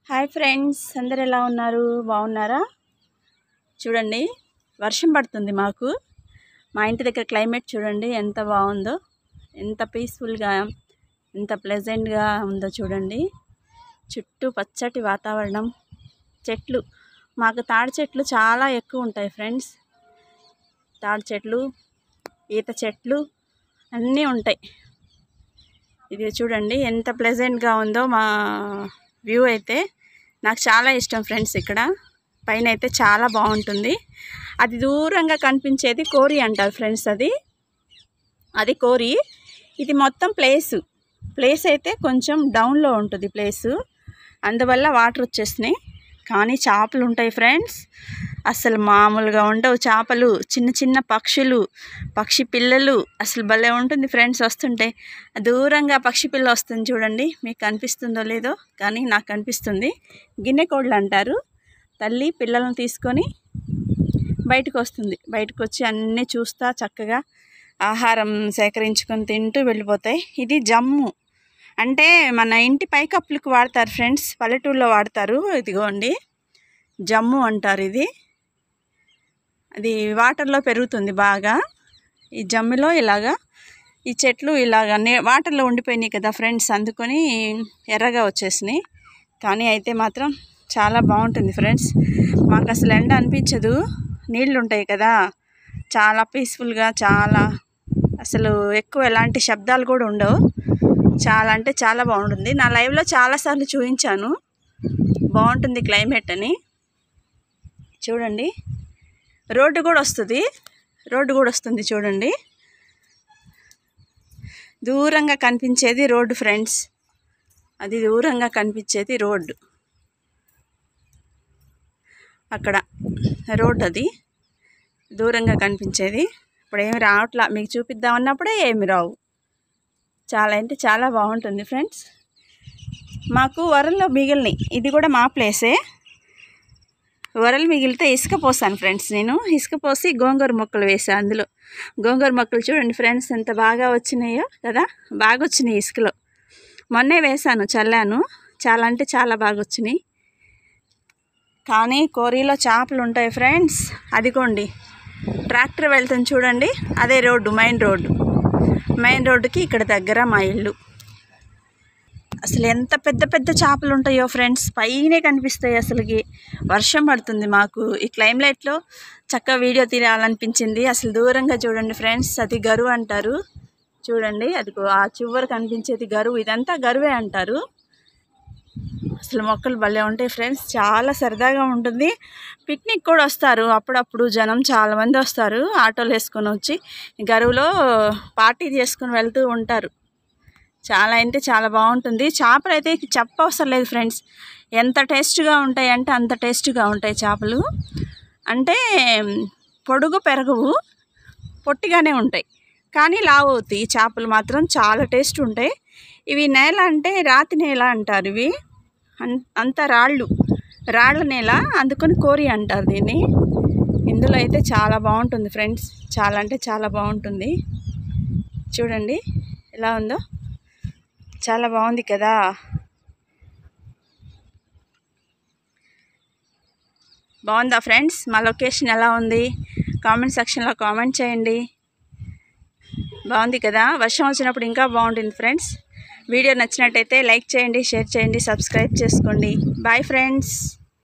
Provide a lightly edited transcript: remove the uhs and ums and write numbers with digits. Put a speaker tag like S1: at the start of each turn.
S1: Hi friends, అందరు ఎలా ఉన్నారు? బాగున్నారా? చూడండి, వర్షం పడుతుంది మాకు. మా ఇంటి దగ్గర క్లైమేట్ చూడండి ఎంత బాగుందో, ఎంత పీస్ఫుల్గా, ఎంత ప్లెజెంట్గా ఉందో చూడండి. చుట్టూ పచ్చటి వాతావరణం, చెట్లు. మాకు తాడి చెట్లు చాలా ఎక్కువ ఉంటాయి ఫ్రెండ్స్. తాడి చెట్లు, ఈత చెట్లు అన్నీ ఉంటాయి. ఇది చూడండి ఎంత ప్లెజెంట్గా ఉందో. మా వ్యూ అయితే నాకు చాలా ఇష్టం ఫ్రెండ్స్. ఇక్కడ పైన అయితే చాలా బాగుంటుంది. అది దూరంగా కనిపించేది కోరి అంటారు ఫ్రెండ్స్. అది కోరి. ఇది మొత్తం ప్లేస్ అయితే కొంచెం డౌన్లో ఉంటుంది ప్లేసు, అందువల్ల వాటర్ వచ్చేసినాయి. కానీ చేపలు ఉంటాయి ఫ్రెండ్స్, అసలు మామూలుగా ఉండవు చేపలు. చిన్న చిన్న పక్షి పిల్లలు, అసలు భలే ఉంటుంది ఫ్రెండ్స్. వస్తుంటే దూరంగా పక్షి పిల్ల వస్తుంది చూడండి, మీకు కనిపిస్తుందో లేదో కానీ నాకు కనిపిస్తుంది. గిన్నె కోళ్ళు అంటారు. తల్లి పిల్లలను తీసుకొని బయటకు వస్తుంది. బయటకు వచ్చి అన్నీ చూస్తా చక్కగా ఆహారం సేకరించుకొని తింటూ వెళ్ళిపోతాయి. ఇది జమ్ము అంటే మన ఇంటి పైకప్పులకు వాడతారు ఫ్రెండ్స్, పల్లెటూరులో వాడతారు. ఇదిగోండి జమ్ము అంటారు. అది వాటర్లో పెరుగుతుంది బాగా. ఈ జమ్ములో ఇలాగా ఈ చెట్లు ఇలాగా వాటర్లో ఉండిపోయినాయి కదా ఫ్రెండ్స్, అందుకొని ఎర్రగా వచ్చేసినాయి. కానీ అయితే మాత్రం చాలా బాగుంటుంది ఫ్రెండ్స్. మాకు అసలు ఎండ అనిపించదు, నీళ్ళు ఉంటాయి కదా, చాలా పీస్ఫుల్గా, చాలా అసలు ఎక్కువ ఎలాంటి శబ్దాలు కూడా ఉండవు. చాలా అంటే చాలా బాగుంటుంది. నా లైవ్లో చాలాసార్లు చూపించాను, బాగుంటుంది క్లైమేట్ అని. చూడండి, రోడ్డు కూడా వస్తుంది చూడండి. దూరంగా కనిపించేది రోడ్డు ఫ్రెండ్స్, అది దూరంగా కనిపించేది రోడ్డు. అక్కడ రోడ్డు, అది దూరంగా కనిపించేది. ఇప్పుడు ఏమి రావట్లా, మీకు చూపిద్దామన్నప్పుడే ఏమి రావు. చాలా అంటే చాలా బాగుంటుంది ఫ్రెండ్స్. మాకు వరల్లో మిగిలినాయి, ఇది కూడా మా ప్లేసే. వరలు మిగిలితే ఇసుక పోసాను ఫ్రెండ్స్. నేను ఇసుక పోసి గోంగూర మొక్కలు వేసాను. అందులో గోంగూర మొక్కలు చూడండి ఫ్రెండ్స్ ఎంత బాగా వచ్చినాయో కదా, బాగా వచ్చినాయి ఇసుకలో. మొన్నే వేసాను, చల్లాను, చాలా అంటే చాలా బాగా వచ్చినాయి. కానీ కోరీలో చేపలు ఉంటాయి ఫ్రెండ్స్. అదిగోండి ట్రాక్టర్ వెళ్తుంది చూడండి, అదే రోడ్డు, మెయిన్ రోడ్డుకి ఇక్కడ దగ్గర మా ఇల్లు. అసలు ఎంత పెద్ద పెద్ద చేపలు ఉంటాయో ఫ్రెండ్స్, పైనే కనిపిస్తాయి. అసలుకి వర్షం పడుతుంది మాకు. ఈ క్లైమేట్లో చక్కగా వీడియో తీయాలనిపించింది. అసలు దూరంగా చూడండి ఫ్రెండ్స్, అది గరువు అంటారు చూడండి. అది ఆ చివరి కనిపించేది గరువు, ఇదంతా గరువే అంటారు. అసలు మొక్కలు భలే ఉంటాయి ఫ్రెండ్స్, చాలా సరదాగా ఉంటుంది. పిక్నిక్ కూడా వస్తారు అప్పుడప్పుడు, జనం చాలామంది వస్తారు ఆటోలు వేసుకొని వచ్చి గరువులో పార్టీ చేసుకొని వెళ్తూ ఉంటారు. చాలా అంటే చాలా బాగుంటుంది. చేపలు అయితే చెప్పవసరం లేదు ఫ్రెండ్స్, ఎంత టేస్ట్గా ఉంటాయి అంటే అంత టేస్ట్గా ఉంటాయి చేపలు. అంటే పొడుగు పెరగవు, పొట్టిగానే ఉంటాయి, కానీ లావు అవుతాయి. ఈ చేపలు మాత్రం చాలా టేస్ట్ ఉంటాయి. ఇవి నేల అంటే రాతి నేల అంటారు, ఇవి అంత రాళ్ళ నేల, అందుకని కోరి అంటారు దీన్ని. ఇందులో అయితే చాలా బాగుంటుంది ఫ్రెండ్స్, చాలా అంటే చాలా బాగుంటుంది. చూడండి ఎలా ఉందో, చాలా బాగుంది కదా. బాగుందా ఫ్రెండ్స్? మా లొకేషన్ ఎలా ఉంది కామెంట్ సెక్షన్లో కామెంట్ చేయండి. బాగుంది కదా, వర్షం వచ్చినప్పుడు ఇంకా బాగుంటుంది ఫ్రెండ్స్. వీడియో నచ్చినట్టయితే లైక్ చేయండి, షేర్ చేయండి, సబ్స్క్రైబ్ చేసుకోండి. Bye friends.